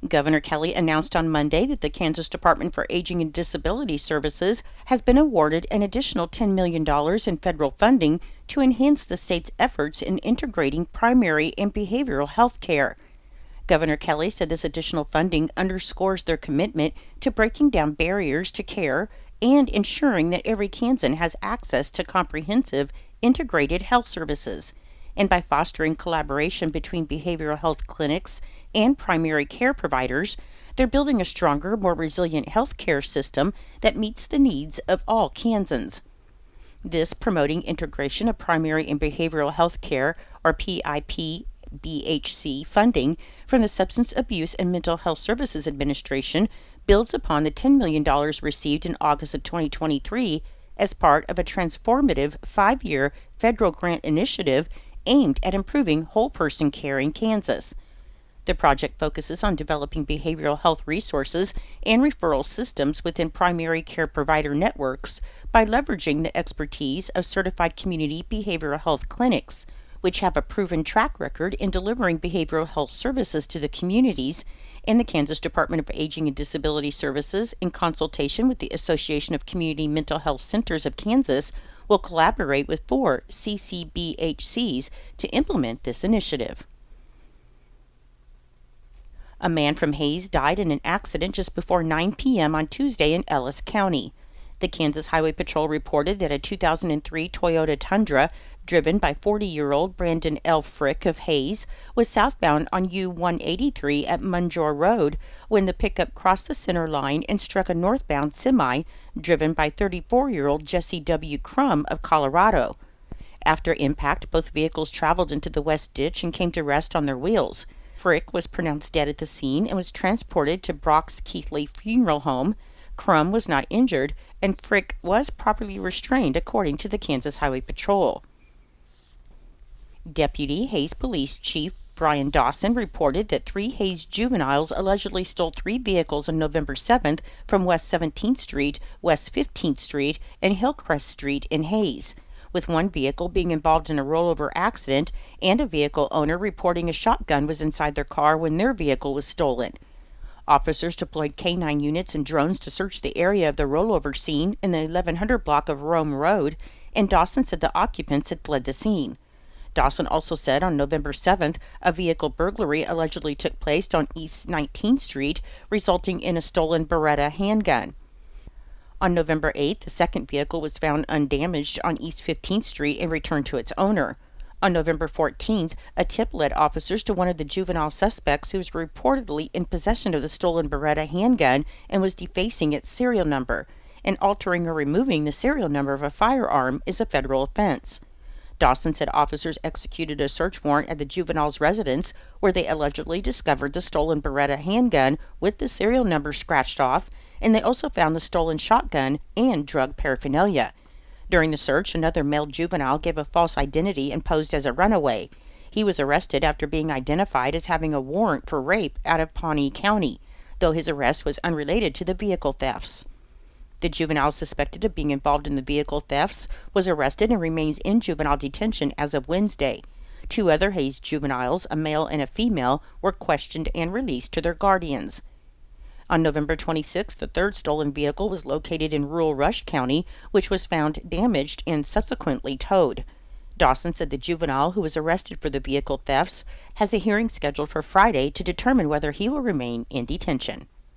Governor Kelly announced on Monday that the Kansas Department for Aging and Disability Services has been awarded an additional $10 million in federal funding to enhance the state's efforts in integrating primary and behavioral health care. Governor Kelly said this additional funding underscores their commitment to breaking down barriers to care and ensuring that every Kansan has access to comprehensive, integrated health services. And by fostering collaboration between behavioral health clinics and primary care providers, they're building a stronger, more resilient health care system that meets the needs of all Kansans. This promoting integration of primary and behavioral health care, or PIP-BHC funding from the Substance Abuse and Mental Health Services Administration builds upon the $10 million received in August of 2023 as part of a transformative 5-year federal grant initiative aimed at improving whole-person care in Kansas. The project focuses on developing behavioral health resources and referral systems within primary care provider networks by leveraging the expertise of certified community behavioral health clinics, which have a proven track record in delivering behavioral health services to the communities, and the Kansas Department of Aging and Disability Services, in consultation with the Association of Community Mental Health Centers of Kansas, will collaborate with 4 CCBHCs to implement this initiative. A man from Hays died in an accident just before 9 p.m. on Tuesday in Ellis County. The Kansas Highway Patrol reported that a 2003 Toyota Tundra, driven by 40-year-old Brandon L. Frick of Hays, was southbound on U-183 at Munjor Road when the pickup crossed the center line and struck a northbound semi, driven by 34-year-old Jesse W. Crum of Colorado. After impact, both vehicles traveled into the west ditch and came to rest on their wheels. Frick was pronounced dead at the scene and was transported to Brock's Keithley Funeral Home. Crum was not injured, and Frick was properly restrained according to the Kansas Highway Patrol. Deputy Hays Police Chief Brian Dawson reported that 3 Hays juveniles allegedly stole 3 vehicles on November 7th from West 17th Street, West 15th Street, and Hillcrest Street in Hays, with one vehicle being involved in a rollover accident and a vehicle owner reporting a shotgun was inside their car when their vehicle was stolen. Officers deployed K-9 units and drones to search the area of the rollover scene in the 1100 block of Rome Road, and Dawson said the occupants had fled the scene. Dawson also said on November 7th, a vehicle burglary allegedly took place on East 19th Street, resulting in a stolen Beretta handgun. On November 8th, the second vehicle was found undamaged on East 15th Street and returned to its owner. On November 14th, a tip led officers to one of the juvenile suspects who was reportedly in possession of the stolen Beretta handgun and was defacing its serial number, and altering or removing the serial number of a firearm is a federal offense. Dawson said officers executed a search warrant at the juvenile's residence where they allegedly discovered the stolen Beretta handgun with the serial number scratched off, and they also found the stolen shotgun and drug paraphernalia. During the search, another male juvenile gave a false identity and posed as a runaway. He was arrested after being identified as having a warrant for rape out of Pawnee County, though his arrest was unrelated to the vehicle thefts. The juvenile suspected of being involved in the vehicle thefts was arrested and remains in juvenile detention as of Wednesday. 2 other Hays juveniles, a male and a female, were questioned and released to their guardians. On November 26th, the third stolen vehicle was located in rural Rush County, which was found damaged and subsequently towed. Dawson said the juvenile, who was arrested for the vehicle thefts, has a hearing scheduled for Friday to determine whether he will remain in detention.